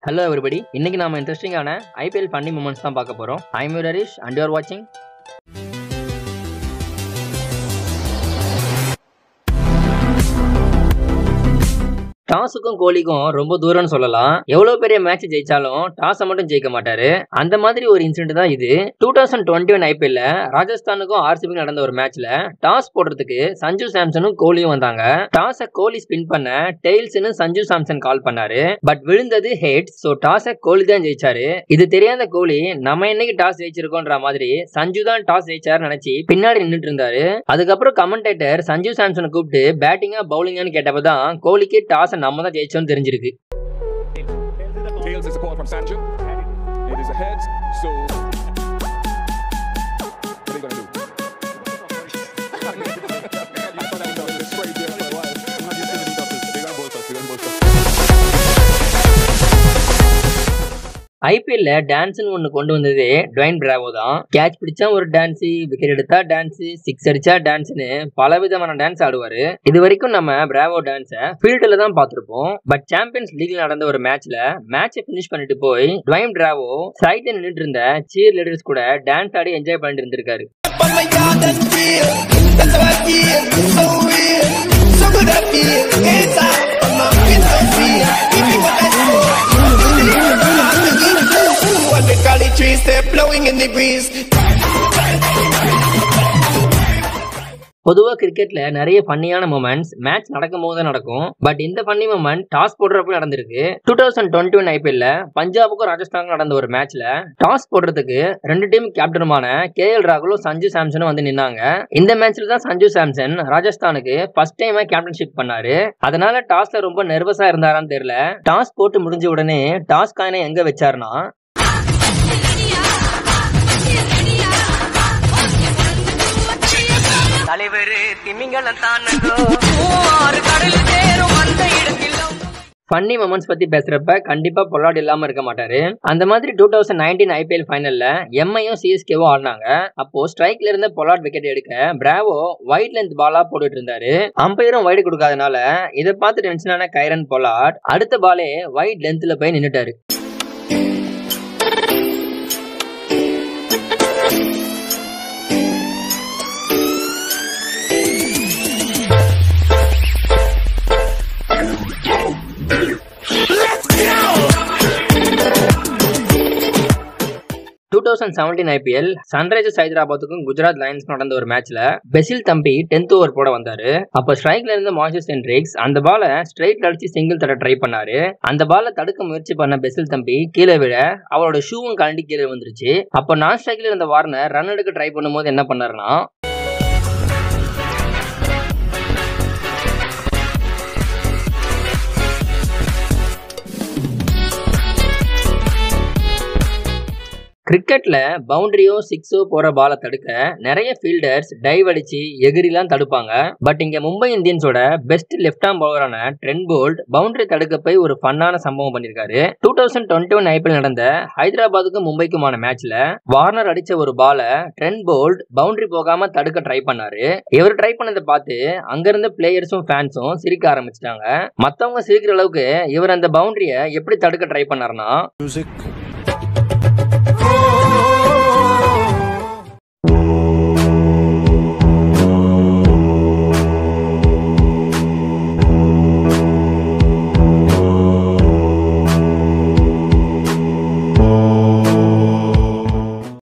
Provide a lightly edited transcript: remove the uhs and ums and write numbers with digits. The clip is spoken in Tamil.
Hello everybody. இன்னைக்கு நாம இன்ட்ரெஸ்டிங்கான IPL ஃபன்னி மூமெண்ட்ஸ் தான் பார்க்க போறோம். I'm your Harish and you are watching டாஸுக்கும் கோலிக்கும் ரொம்ப தூரம்னு சொல்லலாம். எவ்வளவு பெரிய மேட்ச் ஜெயிச்சாலும் டாஸை மட்டும் ஜெயிக்க மாட்டாரு. அந்த மாதிரி ஒரு இன்சிடென்ட் தான் இது. 2021 IPL ராஜஸ்தானுக்கும் ஆர்சிபிக்கும் நடந்த ஒரு மேட்ச்ல டாஸ் போடுறதுக்கு சஞ்சு சாம்சனும் கோலியும் வந்தாங்க. டாஸை கோலி ஸ்பின் பண்ண டெய்ல்ஸ்னு சஞ்சு சாம்சன் கால் பண்ணாரு. பட் விழுந்தது ஹெட்ஸ். சோ டாஸை கோலி தான் ஜெயிச்சாரு. இது தெரியாத கோலி நம்ம இன்னைக்கு டாஸ் ஜெயிச்சிருக்கோன்ற மாதிரி சஞ்சு தான் டாஸ் ஜெயிச்சாரு நினைச்சு பின்னாடி நின்றுட்டு இருந்தாரு. அதுக்கப்புறம் கமெண்டேட்டர் சஞ்சு சாம்சனை கூப்பிட்டு பேட்டிங்கா பவுலிங்கான்னு கேட்டப்பதான் கோலிக்கு டாஸ் நம்ம தான் ஜெயிச்சோம்னு தெரிஞ்சிருக்கு. Tails is a call from Sanju. It is a heads. So what are you gonna do? ஐபிஎல்ல டான்ஸ்னு ஒண்ணு கொண்டு வந்ததே டுவைன் பிராவோ தான். கேட்ச் பிடிச்சா ஒரு டான்ஸ், விக்கெட் எடுத்தா டான்ஸ், சிக்ஸ் அடிச்சா டான்ஸ்னு பல விதமான டான்ஸ் ஆடுவாரு. இது வரைக்கும் நம்ம பிராவோ டான்ஸ ஃபீல்டுல தான் பார்த்திருப்போம். பட் சாம்பியன்ஸ் லீக்ல நடந்த ஒரு மேட்ச்ல மேட்சை பினிஷ் பண்ணிட்டு போய் டுவைன் பிராவோ சைட்ல நின்னுட்டு இருந்த சீர் லீடர்ஸ் கூட டான்ஸ் ஆடி என்ஜாய் பண்ணிட்டு இருந்திருக்காரு. பொதுவா கிரிக்கெட்ல நிறைய ஃபன்னியான மொமெண்ட்ஸ் மேட்ச் நடக்கும் போது நடக்கும். பட் இந்த ஃபன்னி மொமெண்ட் டாஸ் போடுறப்ப நடந்திருக்கு. 2021 IPL பஞ்சாபுக்கும் ராஜஸ்தானுக்கும் நடந்த ஒரு மேட்ச்ல டாஸ் போடுறதுக்கு ரெண்டு டீம் கேப்டனுமான KL ராகுலும் சஞ்சு சாம்சனும் வந்து நின்னாங்க. இந்த மேட்ச்ல தான் சஞ்சு சாம்சன் ராஜஸ்தானுக்கு ஃபர்ஸ்ட் டைம் கேப்டன்ஷிப் பண்ணாரு. அதனால டாஸ்ல ரொம்ப நர்வஸா இருந்தாரான்னு தெரியல. டாஸ் போட்டு முடிஞ்ச உடனே டாஸ் காயினை எங்க வச்சாருன்னா ஃபன்னி மொமெண்ட்ஸ் பத்தி பேசுறப்ப கண்டிப்பா பொல்லாட் இல்லாம இருக்க மாட்டாரு. அந்த மாதிரி 2019 IPL ஃபைனல்ல எம்ஐயும் சிஎஸ்கேவும் ஆடினாங்க. அப்போ ஸ்ட்ரைக்ல இருந்த பொல்லாட் விக்கெட் எடுக்க பிராவோ வைட் லென்த் பாலா போட்டுட்டு இருந்தாரு. அம்பையரும் வைடு கொடுக்காதனால இதை பார்த்து டென்ஷனான கைரன் பொல்லாட் அடுத்த பாலே வைட் லென்த்ல போய் நின்னுட்டாரு. IPL சன்ரைசர்ஸ் ஹைதராபாத்துக்கும் குஜராத் லைன்ஸ்க்கும் நடந்த ஒரு மேட்ச்ல பெசில் தம்பி 10th ஓவர் போட வந்தாரு. அப்ப ஸ்ட்ரைக்ல இருந்த மார்ஷஸ் ஹென்ட்ரிக்ஸ் அந்த பால ஸ்ட்ரைட்ல அடிச்சு சிங்கிள் தட ட்ரை பண்ணாரு. அந்த பால தடுக்க முயற்சி பண்ண பெசில் தம்பி கீழே விட அவரோட ஷூவும் கழட்டி கீழே வந்துருச்சு. அப்ப நான் ஸ்ட்ரைக்ல இருந்த வார்னர் ரன் எடுக்க ட்ரை பண்ணும்போது என்ன பண்ணாருன்னா கிரிக்கெட்ல பவுண்டரியோ சிக்ஸோ போற பால தடுக்க நிறைய ஃபீல்டர்ஸ் டைவ் அடிச்சு எகிரிலாம் தடுப்பாங்க. பட் இங்க மும்பை இந்தியன்ஸோட பெஸ்ட் லெஃப்ட் ஆர்ம் பவுலரான ட்ரெண்ட் போல்ட் பவுண்டரி தடுக்க போய் ஒரு ஃபன்னான சம்பவம் பண்ணிருக்காரு. 2021 IPL நடந்த ஹைதராபாத்துக்கும் மும்பைக்குமான மேட்ச்ல வார்னர் அடிச்ச ஒரு பால ட்ரெண்ட் போல்ட் பவுண்டரி போகாம தடுக்க ட்ரை பண்ணாரு. இவர் ட்ரை பண்ணதை பார்த்து அங்க இருந்த பிளேயர்ஸும் ஃபேன்ஸும் சிரிக்க ஆரம்பிச்சிட்டாங்க. மத்தவங்க சிரிக்கிற அளவுக்கு இவர் அந்த பவுண்டரிய எப்படி தடுக்க ட்ரை பண்ணாருன்னா